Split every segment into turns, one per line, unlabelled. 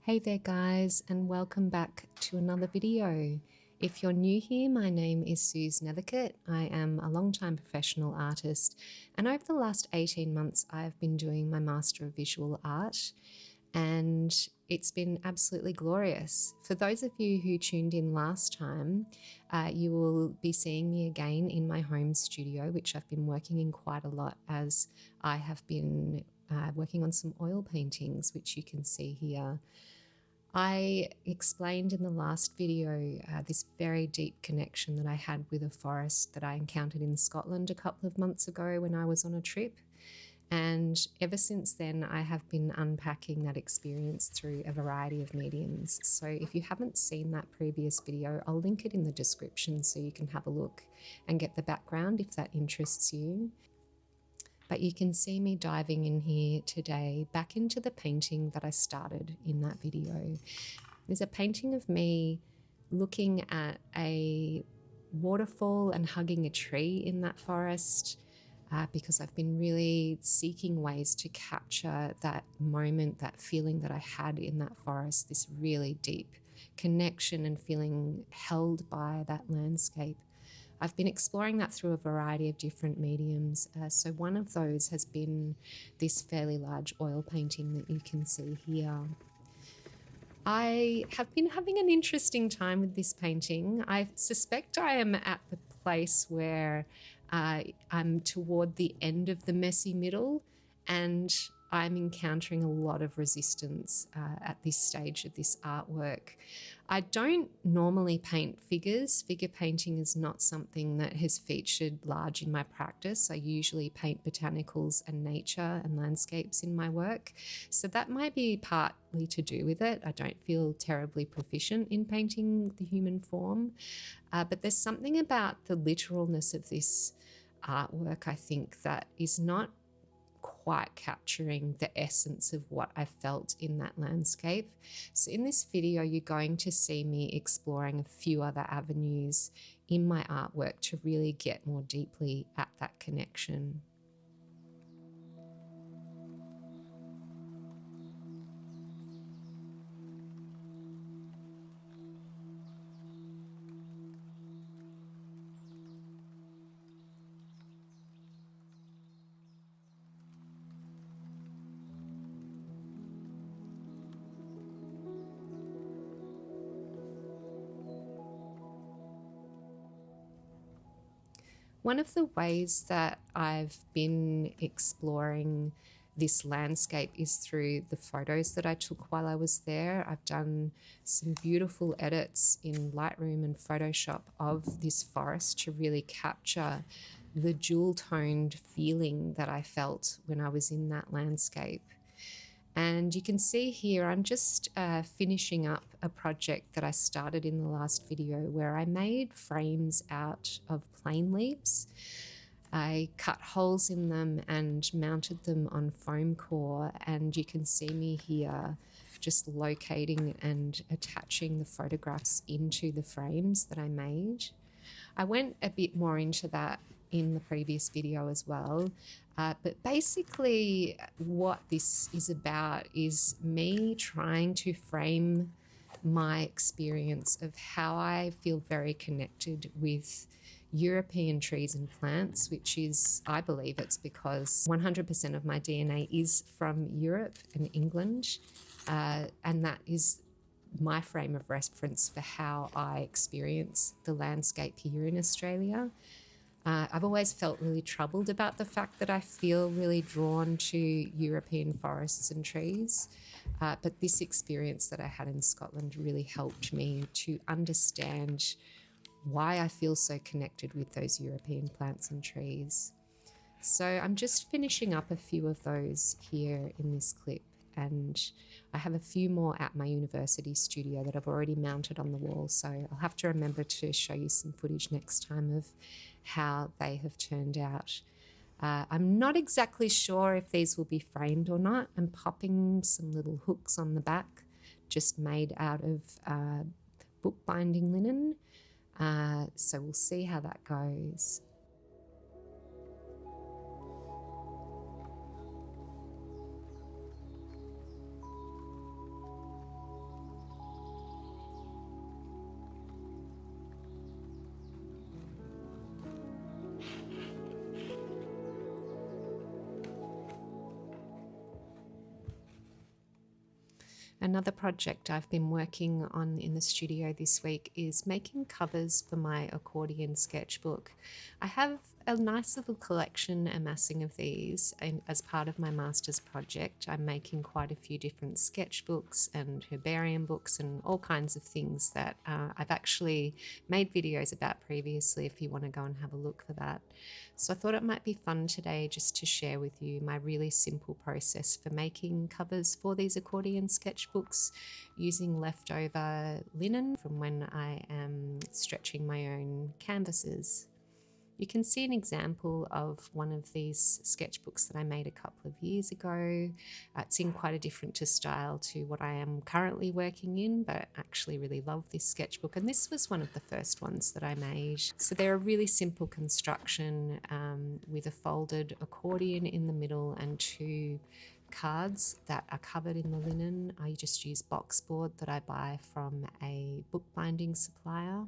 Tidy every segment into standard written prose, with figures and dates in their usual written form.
Hey there guys, and welcome back to another video. If you're new here, my name is Suze Nethercutt. I am a long-time professional artist, and over the last 18 months I've been doing my Master of Visual Art, and it's been absolutely glorious. For those of you who tuned in last time, you will be seeing me again in my home studio, which I've been working in quite a lot as I have been working on some oil paintings, which you can see here. I explained in the last video this very deep connection that I had with a forest that I encountered in Scotland a couple of months ago when I was on a trip. And ever since then, I have been unpacking that experience through a variety of mediums. So if you haven't seen that previous video, I'll link it in the description so you can have a look and get the background if that interests you. But you can see me diving in here today back into the painting that I started in that video. There's a painting of me looking at a waterfall and hugging a tree in that forest because I've been really seeking ways to capture that moment, that feeling that I had in that forest, this really deep connection and feeling held by that landscape. I've been exploring that through a variety of different mediums. So one of those has been this fairly large oil painting that you can see here. I have been having an interesting time with this painting. I suspect I am at the place where I'm toward the end of the messy middle, and I'm encountering a lot of resistance at this stage of this artwork. I don't normally paint figures. Figure painting is not something that has featured large in my practice. I usually paint botanicals and nature and landscapes in my work. So that might be partly to do with it. I don't feel terribly proficient in painting the human form. But there's something about the literalness of this artwork, I think, that is not quite capturing the essence of what I felt in that landscape. So in this video, you're going to see me exploring a few other avenues in my artwork to really get more deeply at that connection. One of the ways that I've been exploring this landscape is through the photos that I took while I was there. I've done some beautiful edits in Lightroom and Photoshop of this forest to really capture the dual-toned feeling that I felt when I was in that landscape. And you can see here, I'm just finishing up a project that I started in the last video where I made frames out of plane leaves. I cut holes in them and mounted them on foam core, and you can see me here just locating and attaching the photographs into the frames that I made. I went a bit more into that in the previous video as well. But basically what this is about is me trying to frame my experience of how I feel very connected with European trees and plants, which is, I believe it's because 100% of my DNA is from Europe and England, and that is my frame of reference for how I experience the landscape here in Australia. I've always felt really troubled about the fact that I feel really drawn to European forests and trees, but this experience that I had in Scotland really helped me to understand why I feel so connected with those European plants and trees. So I'm just finishing up a few of those here in this clip, and I have a few more at my university studio that I've already mounted on the wall, so I'll have to remember to show you some footage next time of how they have turned out. I'm not exactly sure if these will be framed or not. I'm popping some little hooks on the back, just made out of bookbinding linen, so we'll see how that goes. Another project I've been working on in the studio this week is making covers for my accordion sketchbook. I have a nice little collection amassing of these, and as part of my master's project I'm making quite a few different sketchbooks and herbarium books and all kinds of things that I've actually made videos about previously if you want to go and have a look for that. So I thought it might be fun today just to share with you my really simple process for making covers for these accordion sketchbooks using leftover linen from when I am stretching my own canvases. You can see an example of one of these sketchbooks that I made a couple of years ago. It's in quite a different style to what I am currently working in, but I actually really love this sketchbook, and this was one of the first ones that I made. So they're a really simple construction with a folded accordion in the middle and two cards that are covered in the linen. I just use boxboard that I buy from a bookbinding supplier,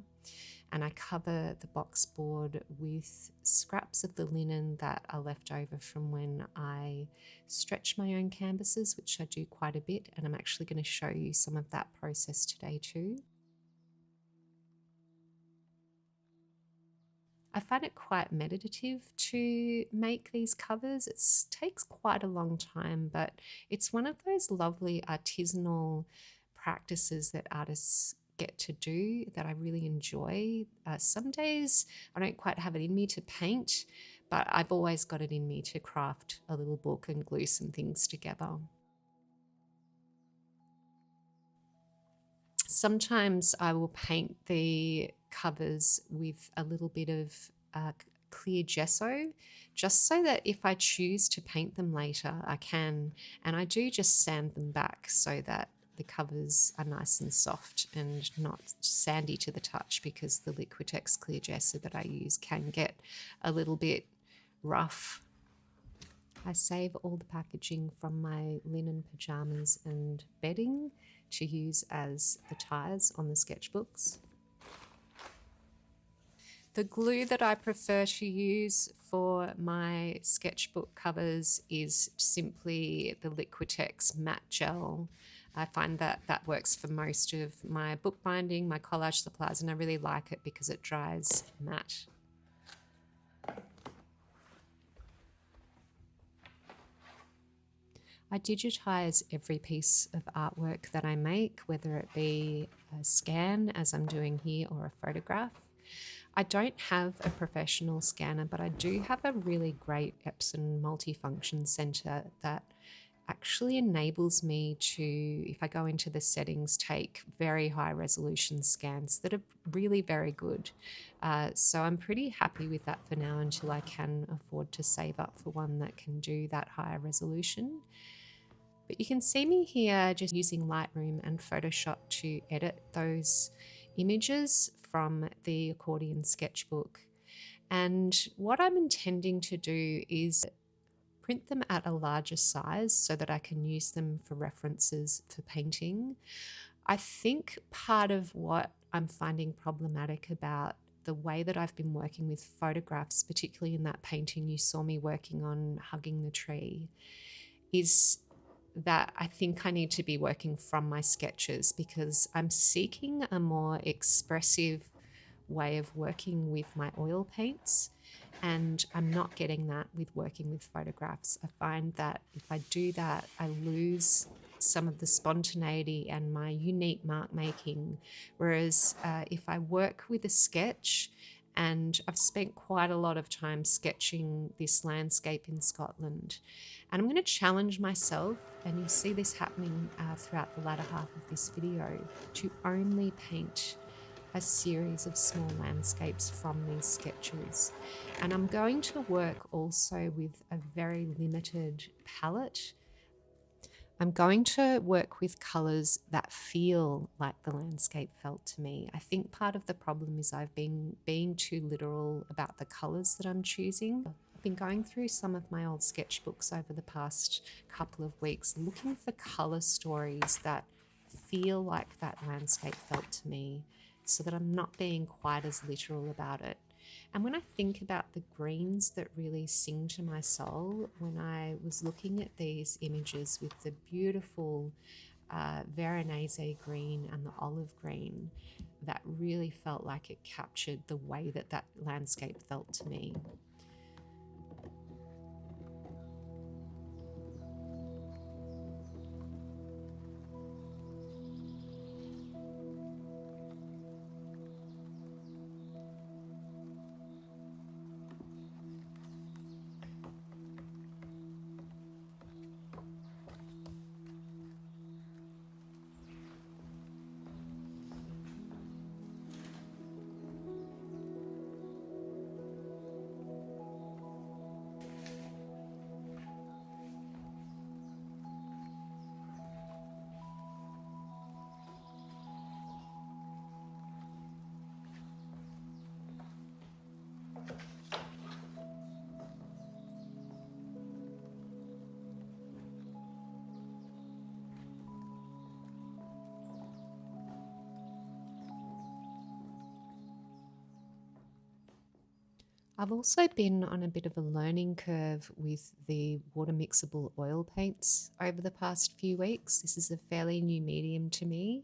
and I cover the boxboard with scraps of the linen that are left over from when I stretch my own canvases, which I do quite a bit, and I'm actually going to show you some of that process today too. I find it quite meditative to make these covers. It takes quite a long time, but it's one of those lovely artisanal practices that artists get to do that I really enjoy. Some days I don't quite have it in me to paint, but I've always got it in me to craft a little book and glue some things together. Sometimes I will paint the covers with a little bit of clear gesso, just so that if I choose to paint them later, I can. And I do just sand them back so that the covers are nice and soft and not sandy to the touch, because the Liquitex clear gesso that I use can get a little bit rough. I save all the packaging from my linen pajamas and bedding to use as the ties on the sketchbooks. The glue that I prefer to use for my sketchbook covers is simply the Liquitex matte gel. I find that that works for most of my bookbinding, my collage supplies, and I really like it because it dries matte. I digitize every piece of artwork that I make, whether it be a scan, as I'm doing here, or a photograph. I don't have a professional scanner, but I do have a really great Epson multifunction center that actually enables me to, if I go into the settings, take very high resolution scans that are really very good. So I'm pretty happy with that for now until I can afford to save up for one that can do that higher resolution. But you can see me here just using Lightroom and Photoshop to edit those images from the accordion sketchbook. And what I'm intending to do is print them at a larger size so that I can use them for references for painting. I think part of what I'm finding problematic about the way that I've been working with photographs, particularly in that painting you saw me working on hugging the tree, is that I think I need to be working from my sketches, because I'm seeking a more expressive way of working with my oil paints, and I'm not getting that with working with photographs. I find that if I do that, I lose some of the spontaneity and my unique mark making, whereas if I work with a sketch, and I've spent quite a lot of time sketching this landscape in Scotland, and I'm going to challenge myself, and you'll see this happening throughout the latter half of this video, to only paint a series of small landscapes from these sketches. And I'm going to work also with a very limited palette. I'm going to work with colours that feel like the landscape felt to me. I think part of the problem is I've been being too literal about the colours that I'm choosing. I've been going through some of my old sketchbooks over the past couple of weeks, looking for colour stories that feel like that landscape felt to me, so that I'm not being quite as literal about it. And when I think about the greens that really sing to my soul, when I was looking at these images with the beautiful Veronese green and the olive green that really felt like it captured the way that that landscape felt to me. I've also been on a bit of a learning curve with the water mixable oil paints over the past few weeks. This is a fairly new medium to me.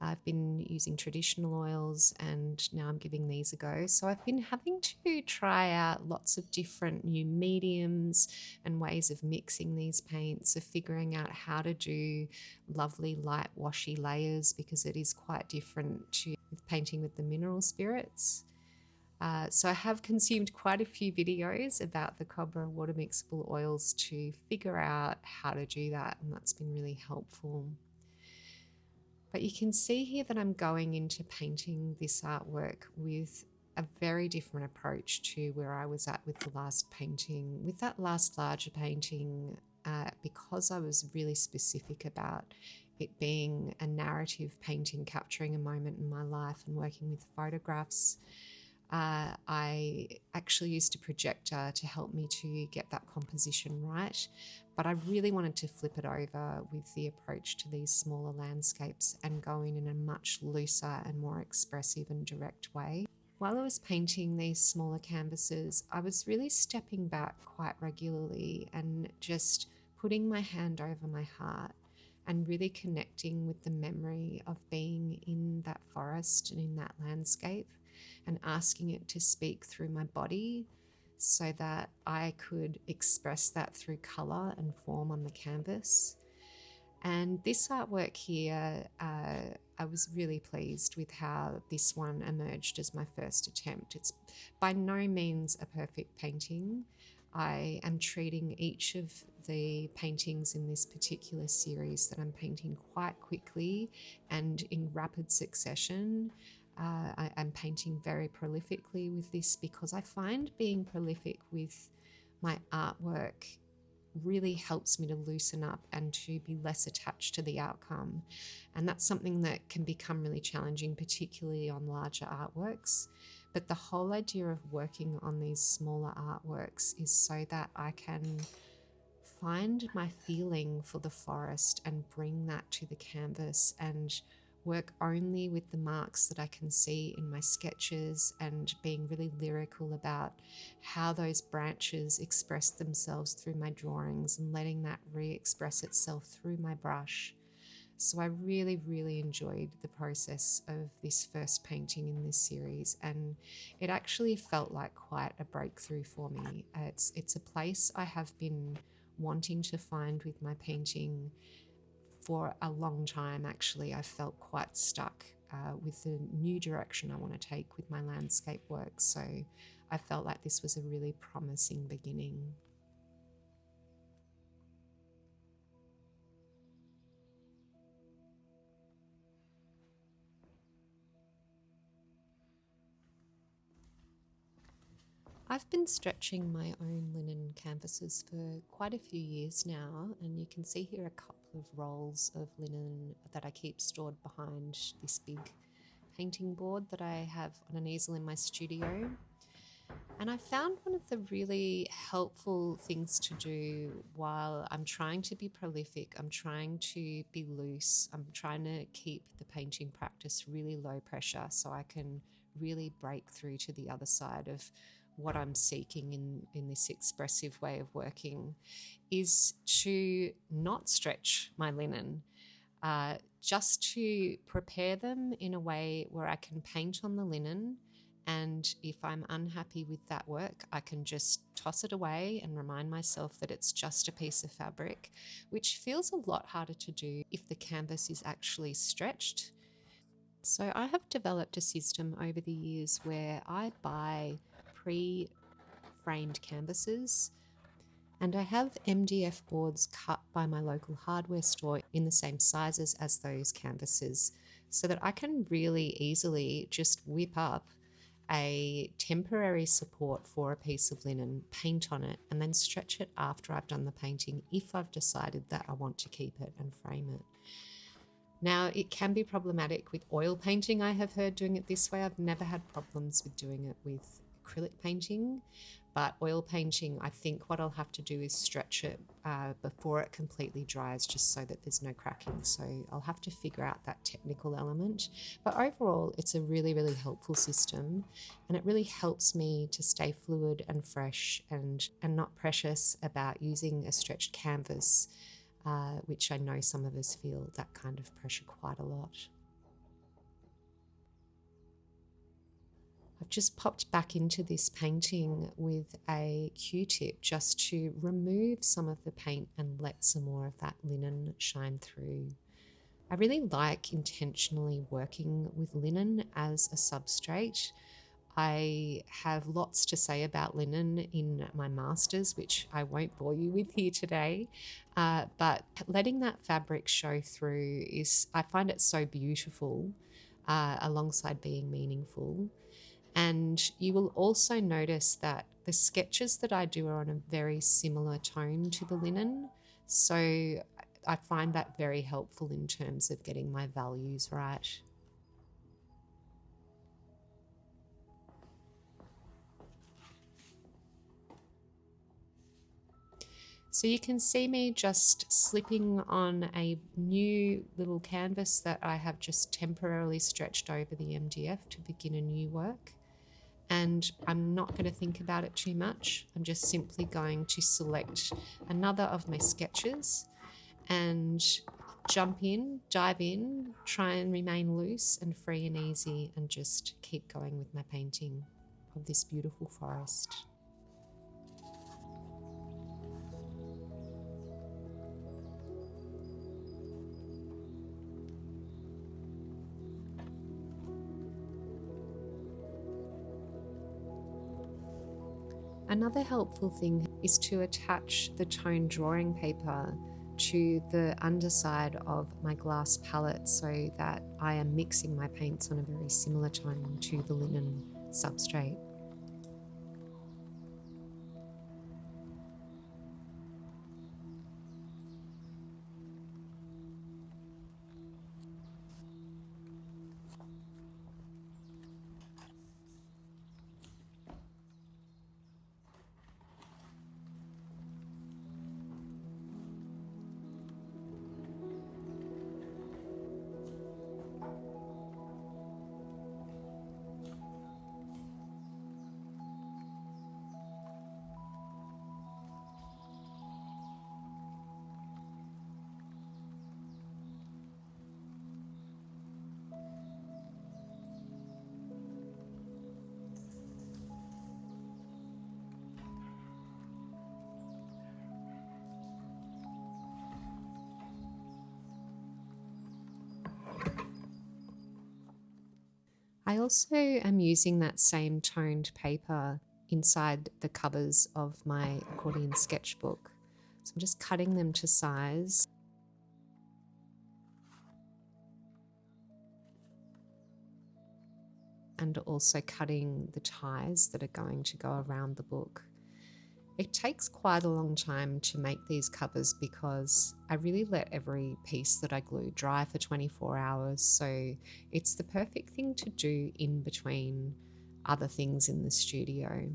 I've been using traditional oils and now I'm giving these a go. So I've been having to try out lots of different new mediums and ways of mixing these paints, of figuring out how to do lovely light washy layers, because it is quite different to painting with the mineral spirits. So I have consumed quite a few videos about the copper water mixable oils to figure out how to do that, and that's been really helpful. But you can see here that I'm going into painting this artwork with a very different approach to where I was at with the last painting. With that last larger painting, because I was really specific about it being a narrative painting, capturing a moment in my life and working with photographs, I actually used a projector to help me to get that composition right. But I really wanted to flip it over with the approach to these smaller landscapes and go in a much looser and more expressive and direct way. While I was painting these smaller canvases, I was really stepping back quite regularly and just putting my hand over my heart and really connecting with the memory of being in that forest and in that landscape, and asking it to speak through my body so that I could express that through colour and form on the canvas. And this artwork here, I was really pleased with how this one emerged as my first attempt. It's by no means a perfect painting. I am treating each of the paintings in this particular series that I'm painting quite quickly and in rapid succession. I'm painting very prolifically with this because I find being prolific with my artwork really helps me to loosen up and to be less attached to the outcome. And that's something that can become really challenging, particularly on larger artworks. But the whole idea of working on these smaller artworks is so that I can find my feeling for the forest and bring that to the canvas and work only with the marks that I can see in my sketches, and being really lyrical about how those branches express themselves through my drawings and letting that re-express itself through my brush. So I really, really enjoyed the process of this first painting in this series, and it actually felt like quite a breakthrough for me. It's a place I have been wanting to find with my painting for a long time. Actually, I felt quite stuck with the new direction I want to take with my landscape work. So I felt like this was a really promising beginning. I've been stretching my own linen canvases for quite a few years now, and you can see here a couple of rolls of linen that I keep stored behind this big painting board that I have on an easel in my studio. And I found one of the really helpful things to do while I'm trying to be prolific, I'm trying to be loose, I'm trying to keep the painting practice really low pressure so I can really break through to the other side of what I'm seeking in this expressive way of working, is to not stretch my linen. just to prepare them in a way where I can paint on the linen. And if I'm unhappy with that work, I can just toss it away and remind myself that it's just a piece of fabric, which feels a lot harder to do if the canvas is actually stretched. So I have developed a system over the years where I buy pre-framed canvases, and I have MDF boards cut by my local hardware store in the same sizes as those canvases, so that I can really easily just whip up a temporary support for a piece of linen, paint on it, and then stretch it after I've done the painting if I've decided that I want to keep it and frame it. Now, it can be problematic with oil painting. I have heard doing it this way. I've never had problems with doing it with acrylic painting, but oil painting, I think what I'll have to do is stretch it before it completely dries, just so that there's no cracking. So I'll have to figure out that technical element. But overall, it's a really, really helpful system, and it really helps me to stay fluid and fresh and not precious about using a stretched canvas, which I know some of us feel that kind of pressure quite a lot. I've just popped back into this painting with a Q-tip just to remove some of the paint and let some more of that linen shine through. I really like intentionally working with linen as a substrate. I have lots to say about linen in my master's, which I won't bore you with here today, but letting that fabric show through I find it so beautiful, alongside being meaningful. And you will also notice that the sketches that I do are on a very similar tone to the linen. So I find that very helpful in terms of getting my values right. So you can see me just slipping on a new little canvas that I have just temporarily stretched over the MDF to begin a new work. And I'm not going to think about it too much. I'm just simply going to select another of my sketches and dive in, try and remain loose and free and easy, and just keep going with my painting of this beautiful forest. Another helpful thing is to attach the tone drawing paper to the underside of my glass palette so that I am mixing my paints on a very similar tone to the linen substrate. I also am using that same toned paper inside the covers of my accordion sketchbook. So I'm just cutting them to size. And also cutting the ties that are going to go around the book. It takes quite a long time to make these covers because I really let every piece that I glue dry for 24 hours. So it's the perfect thing to do in between other things in the studio.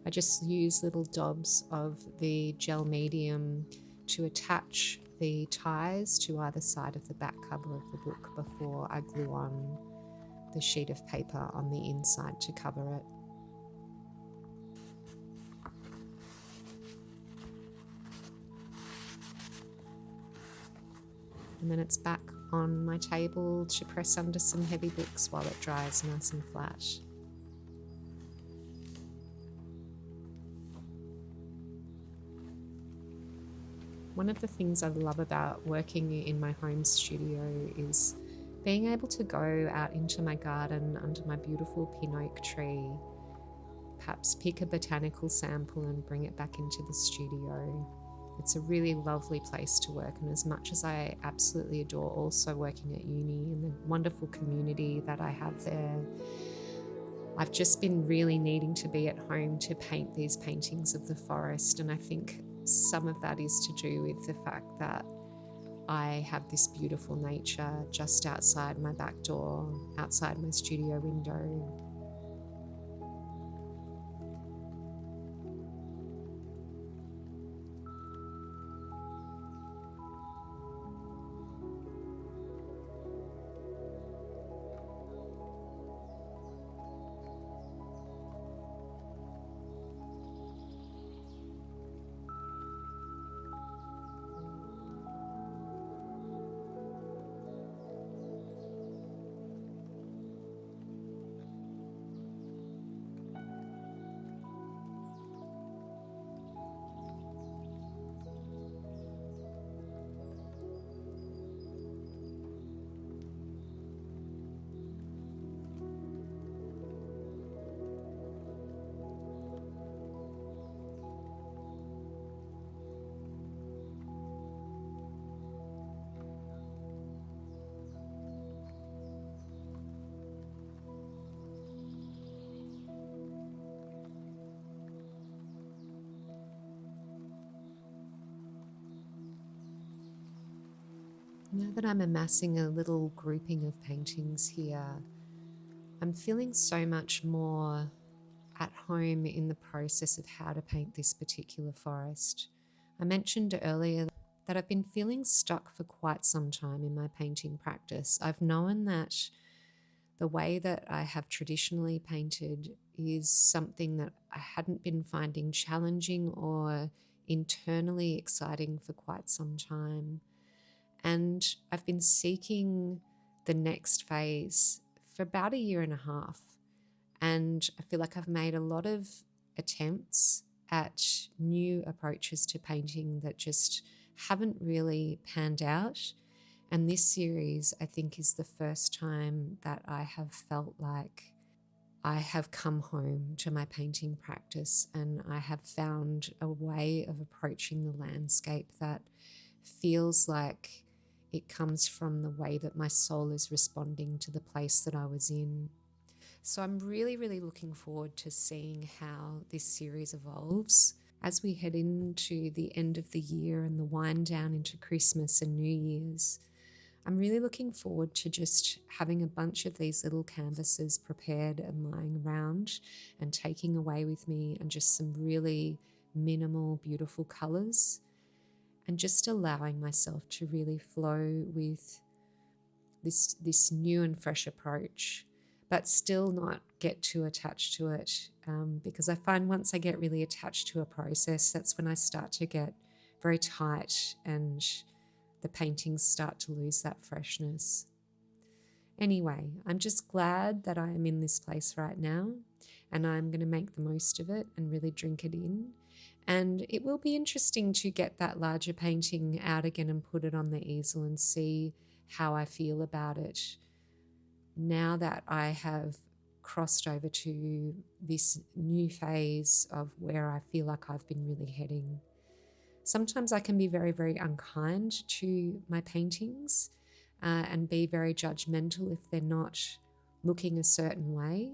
I just use little dobs of the gel medium to attach the ties to either side of the back cover of the book before I glue on the sheet of paper on the inside to cover it. And then it's back on my table to press under some heavy books while it dries nice and flat. One of the things I love about working in my home studio is being able to go out into my garden under my beautiful pin oak tree, perhaps pick a botanical sample and bring it back into the studio. It's a really lovely place to work, and as much as I absolutely adore also working at uni and the wonderful community that I have there, I've just been really needing to be at home to paint these paintings of the forest, and I think some of that is to do with the fact that I have this beautiful nature just outside my back door, outside my studio window. Now that I'm amassing a little grouping of paintings here, I'm feeling so much more at home in the process of how to paint this particular forest. I mentioned earlier that I've been feeling stuck for quite some time in my painting practice. I've known that the way that I have traditionally painted is something that I hadn't been finding challenging or internally exciting for quite some time. And I've been seeking the next phase for about a year and a half. And I feel like I've made a lot of attempts at new approaches to painting that just haven't really panned out. And this series, I think, is the first time that I have felt like I have come home to my painting practice, and I have found a way of approaching the landscape that feels like it comes from the way that my soul is responding to the place that I was in. So I'm really, really looking forward to seeing how this series evolves as we head into the end of the year and the wind down into Christmas and New Year's. I'm really looking forward to just having a bunch of these little canvases prepared and lying around and taking away with me, and just some really minimal, beautiful colours, and just allowing myself to really flow with this new and fresh approach, but still not get too attached to it, because I find once I get really attached to a process, that's when I start to get very tight and the paintings start to lose that freshness. Anyway, I'm just glad that I am in this place right now, and I'm going to make the most of it and really drink it in. And it will be interesting to get that larger painting out again and put it on the easel and see how I feel about it now that I have crossed over to this new phase of where I feel like I've been really heading. Sometimes I can be very, very unkind to my paintings and be very judgmental if they're not looking a certain way.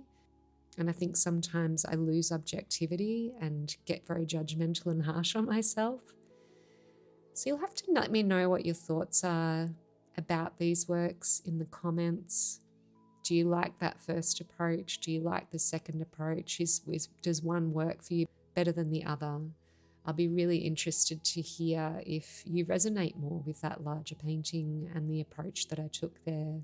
And I think sometimes I lose objectivity and get very judgmental and harsh on myself. So you'll have to let me know what your thoughts are about these works in the comments. Do you like that first approach? Do you like the second approach? Does one work for you better than the other? I'll be really interested to hear if you resonate more with that larger painting and the approach that I took there.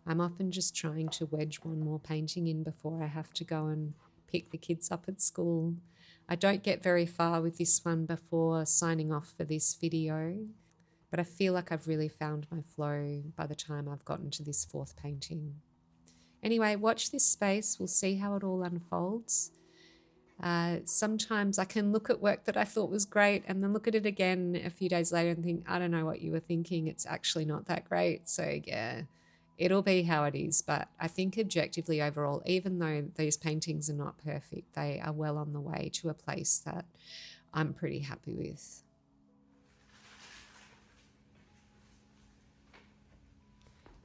I'm often just trying to wedge one more painting in before I have to go and pick the kids up at school. I don't get very far with this one before signing off for this video, but I feel like I've really found my flow by the time I've gotten to this fourth painting. Anyway, watch this space. We'll see how it all unfolds. Sometimes I can look at work that I thought was great and then look at it again a few days later and think, I don't know what you were thinking. It's actually not that great. So yeah, it'll be how it is. But I think objectively overall, even though these paintings are not perfect, they are well on the way to a place that I'm pretty happy with.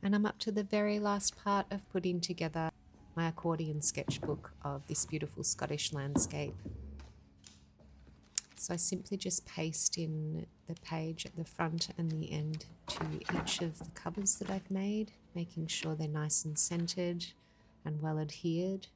And I'm up to the very last part of putting together my accordion sketchbook of this beautiful Scottish landscape. So I simply just paste in the page at the front and the end to each of the covers that I've made, making sure they're nice and centered and well adhered.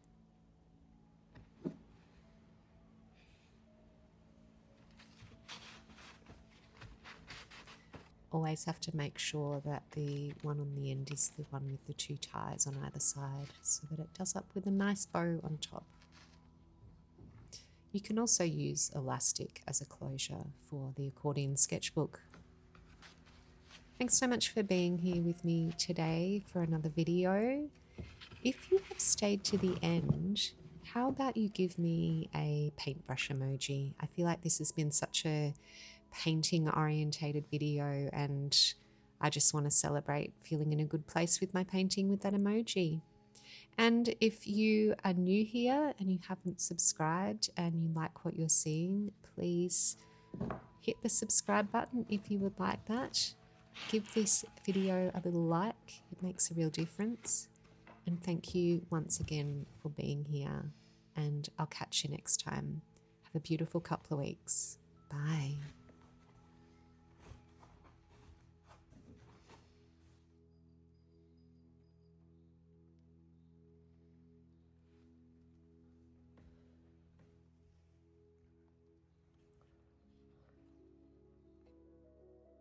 Always have to make sure that the one on the end is the one with the two ties on either side so that it does up with a nice bow on top. You can also use elastic as a closure for the accordion sketchbook. Thanks so much for being here with me today for another video. If you have stayed to the end, how about you give me a paintbrush emoji? I feel like this has been such a painting orientated video and I just want to celebrate feeling in a good place with my painting with that emoji. And if you are new here and you haven't subscribed and you like what you're seeing, please hit the subscribe button if you would like that. Give this video a little like, it makes a real difference. And thank you once again for being here, and I'll catch you next time. Have a beautiful couple of weeks. Bye.